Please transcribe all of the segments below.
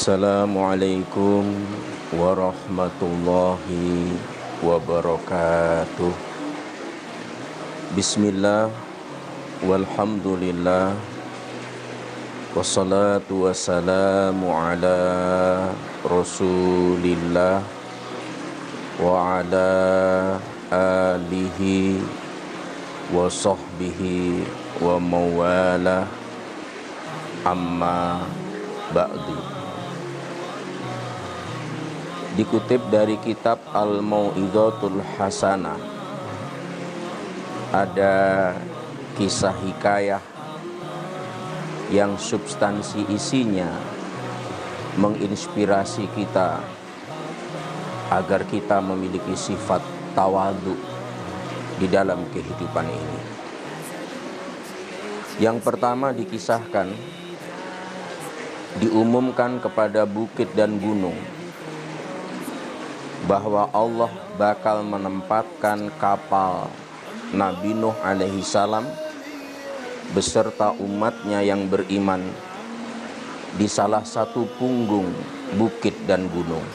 Assalamualaikum warahmatullahi wabarakatuh. Bismillah, walhamdulillah, wassalatu wassalamu ala rasulillah wa ala alihi wa sahbihi wa mawalah, amma ba'du. Dikutip dari kitab Al-Mau'izatul Hasanah, ada kisah hikayah yang substansi isinya menginspirasi kita agar kita memiliki sifat tawadhu di dalam kehidupan ini. Yang pertama dikisahkan, diumumkan kepada bukit dan gunung bahwa Allah bakal menempatkan kapal Nabi Nuh alaihi salam beserta umatnya yang beriman di salah satu punggung bukit dan gunung.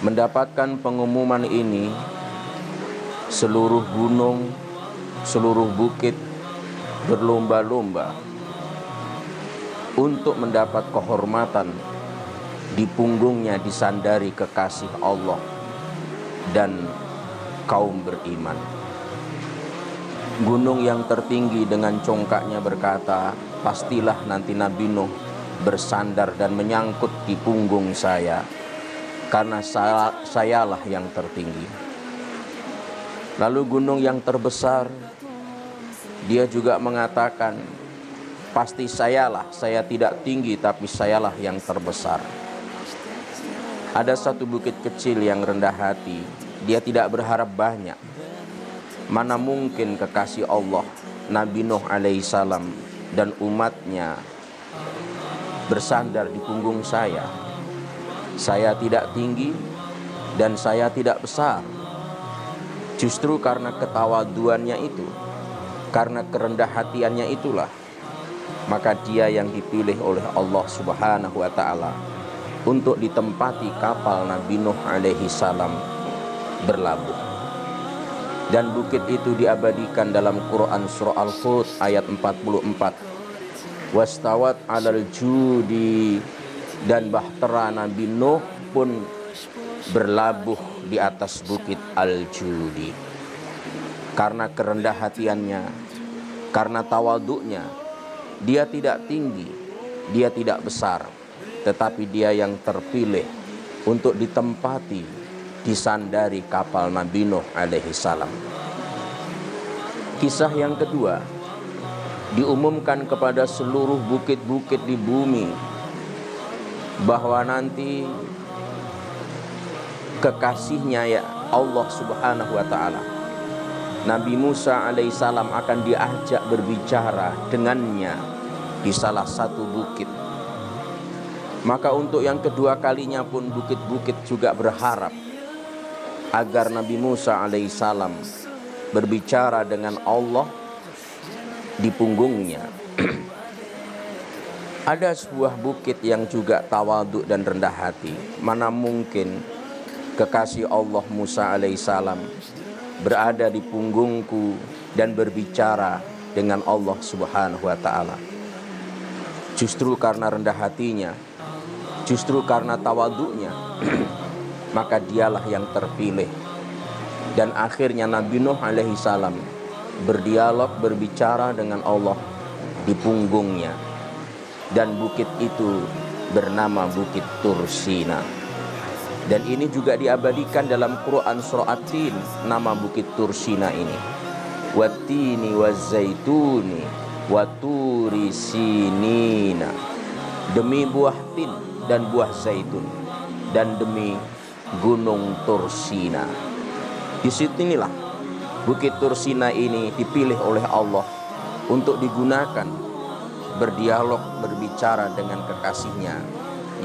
Mendapatkan pengumuman ini, seluruh gunung, seluruh bukit berlomba-lomba untuk mendapat kehormatan di punggungnya disandari kekasih Allah dan kaum beriman. Gunung yang tertinggi dengan congkaknya berkata, pastilah nanti Nabi Nuh bersandar dan menyangkut di punggung saya, karena sayalah yang tertinggi. Lalu gunung yang terbesar, dia juga mengatakan, pasti saya tidak tinggi tapi sayalah yang terbesar. Ada satu bukit kecil yang rendah hati, dia tidak berharap banyak. Mana mungkin kekasih Allah, Nabi Nuh alaihi salam dan umatnya bersandar di punggung saya. Saya tidak tinggi dan saya tidak besar. Justru karena ketawaduannya itu, karena kerendah hatiannya itulah, maka dia yang dipilih oleh Allah subhanahu wa ta'ala untuk ditempati kapal Nabi Nuh alaihi salam berlabuh. Dan bukit itu diabadikan dalam Quran surah Al-Hud ayat 44. Wastawat alal judi, dan bahtera Nabi Nuh pun berlabuh di atas bukit Al-Judi. Karena kerendah hatiannya, karena tawaduknya, dia tidak tinggi, dia tidak besar, tetapi dia yang terpilih untuk ditempati, disandari kapal Nabi Nuh alaihi salam. Kisah yang kedua, diumumkan kepada seluruh bukit-bukit di bumi bahwa nanti kekasihnya ya Allah subhanahu wa ta'ala, Nabi Musa alaihi salam akan diajak berbicara dengannya di salah satu bukit. Maka untuk yang kedua kalinya pun bukit-bukit juga berharap agar Nabi Musa alaihissalam berbicara dengan Allah di punggungnya. Ada sebuah bukit yang juga tawadhu dan rendah hati. Mana mungkin kekasih Allah Musa alaihissalam berada di punggungku dan berbicara dengan Allah subhanahu wa ta'ala. Justru karena rendah hatinya, justru karena tawadhu'nya, maka dialah yang terpilih. Dan akhirnya Nabi Nuh alaihi salam berdialog, berbicara dengan Allah di punggungnya. Dan bukit itu bernama Bukit Tursina. Dan ini juga diabadikan dalam Quran surah At-Tin, nama Bukit Tursina ini. Wattini wazzaituni waturi sinina. Demi buah tin dan buah zaitun, dan demi gunung Tursina. Di situnilah Bukit Tursina ini dipilih oleh Allah untuk digunakan berdialog, berbicara dengan kekasihnya,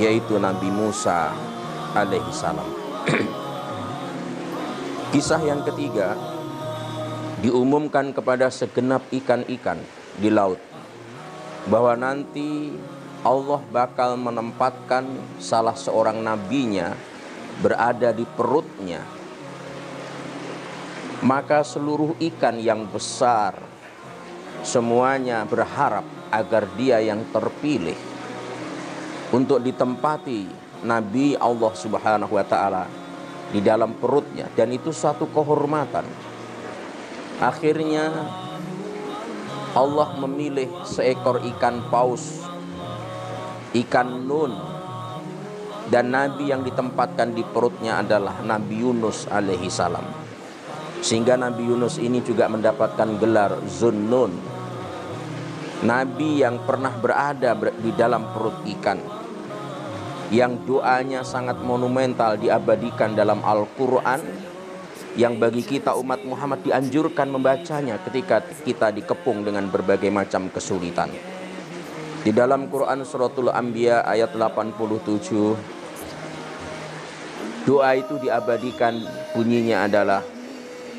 yaitu Nabi Musa alaihi salam. Kisah yang ketiga, diumumkan kepada segenap ikan-ikan di laut bahwa nanti Allah bakal menempatkan salah seorang nabinya berada di perutnya, maka seluruh ikan yang besar semuanya berharap agar dia yang terpilih untuk ditempati Nabi Allah Subhanahu wa Ta'ala di dalam perutnya, dan itu suatu kehormatan. Akhirnya Allah memilih seekor ikan paus, ikan nun, dan Nabi yang ditempatkan di perutnya adalah Nabi Yunus alaihi salam. Sehingga Nabi Yunus ini juga mendapatkan gelar Zunnun, Nabi yang pernah berada di dalam perut ikan, yang doanya sangat monumental diabadikan dalam Al-Quran, yang bagi kita umat Muhammad dianjurkan membacanya ketika kita dikepung dengan berbagai macam kesulitan. Di dalam Quran Suratul Anbiya ayat 87, doa itu diabadikan, bunyinya adalah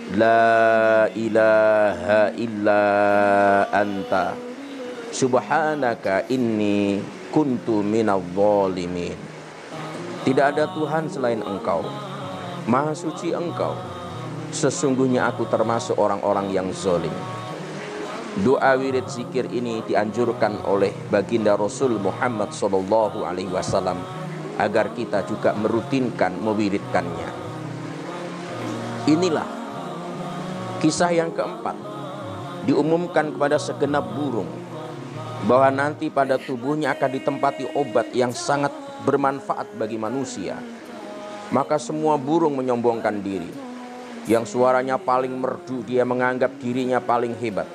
La ilaha illa anta subhanaka inni kuntu minadh dhalimin. Tidak ada Tuhan selain Engkau, Maha suci Engkau, sesungguhnya aku termasuk orang-orang yang zalim. Doa wirid zikir ini dianjurkan oleh baginda Rasul Muhammad SAW agar kita juga merutinkan mewiridkannya. Inilah kisah yang keempat, diumumkan kepada segenap burung bahwa nanti pada tubuhnya akan ditempati obat yang sangat bermanfaat bagi manusia. Maka semua burung menyombongkan diri. Yang suaranya paling merdu, dia menganggap dirinya paling hebat.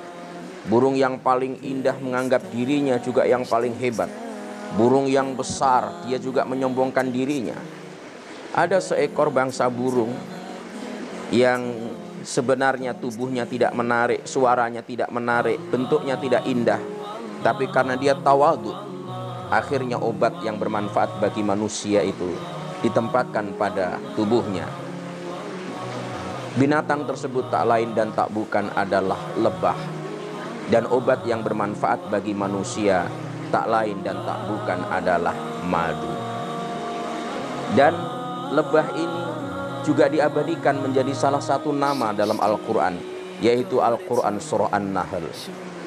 Burung yang paling indah menganggap dirinya juga yang paling hebat. Burung yang besar, dia juga menyombongkan dirinya. Ada seekor bangsa burung yang sebenarnya tubuhnya tidak menarik, suaranya tidak menarik, bentuknya tidak indah, tapi karena dia tawadhu, akhirnya obat yang bermanfaat bagi manusia itu ditempatkan pada tubuhnya. Binatang tersebut tak lain dan tak bukan adalah lebah, dan obat yang bermanfaat bagi manusia tak lain dan tak bukan adalah madu. Dan lebah ini juga diabadikan menjadi salah satu nama dalam Al-Quran, yaitu Al-Quran Surah An-Nahl.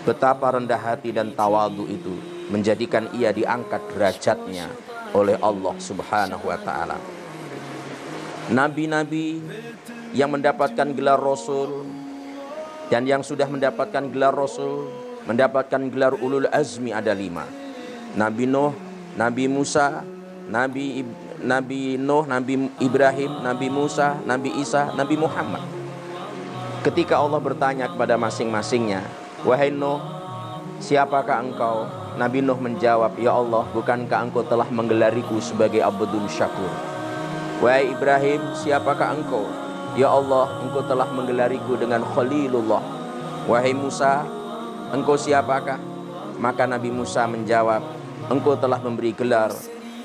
Betapa rendah hati dan tawadhu itu menjadikan ia diangkat derajatnya oleh Allah Subhanahu wa Ta'ala. Nabi-nabi yang mendapatkan gelar Rasul dan yang sudah mendapatkan gelar Rasul, mendapatkan gelar Ulul Azmi ada 5. Nabi Nuh, Nabi Musa, Nabi Nuh, Nabi Ibrahim, Nabi Musa, Nabi Isa, Nabi Muhammad. Ketika Allah bertanya kepada masing-masingnya, wahai Nuh, siapakah engkau? Nabi Nuh menjawab, ya Allah, bukankah engkau telah menggelariku sebagai Abdun Syakur? Wahai Ibrahim, siapakah engkau? Ya Allah, engkau telah menggelariku dengan Khalilullah. Wahai Musa, engkau siapakah? Maka Nabi Musa menjawab, engkau telah memberi gelar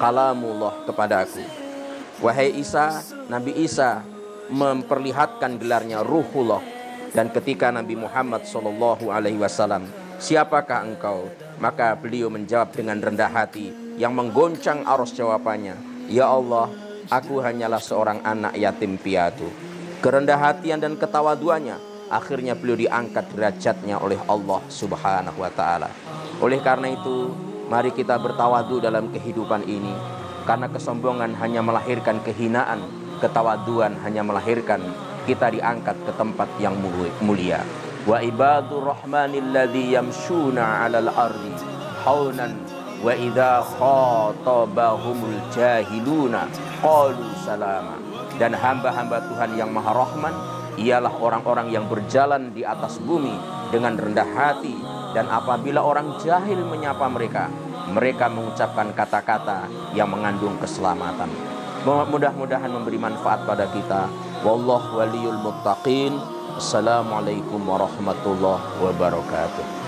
Kalamullah kepadaku. Wahai Isa, Nabi Isa memperlihatkan gelarnya Ruhullah. Dan ketika Nabi Muhammad SAW, siapakah engkau? Maka beliau menjawab dengan rendah hati yang menggoncang arus jawabannya, ya Allah, aku hanyalah seorang anak yatim piatu. Kerendah hatian dan ketawaduannya, akhirnya beliau diangkat derajatnya oleh Allah Subhanahu wa Ta'ala. Oleh karena itu, mari kita bertawadu dalam kehidupan ini, karena kesombongan hanya melahirkan kehinaan, ketawaduan hanya melahirkan kita diangkat ke tempat yang mulia. Wa ibadur rahmanil ladzi yamshuna 'alal ardi haunan wa idza khatabahumul jahiluna qalu salama. Dan hamba-hamba Tuhan yang Maha Rahman ialah orang-orang yang berjalan di atas bumi dengan rendah hati, dan apabila orang jahil menyapa mereka, mereka mengucapkan kata-kata yang mengandung keselamatan. Mudah-mudahan memberi manfaat pada kita. Wallahu waliyul muttaqin. Assalamualaikum warahmatullahi wabarakatuh.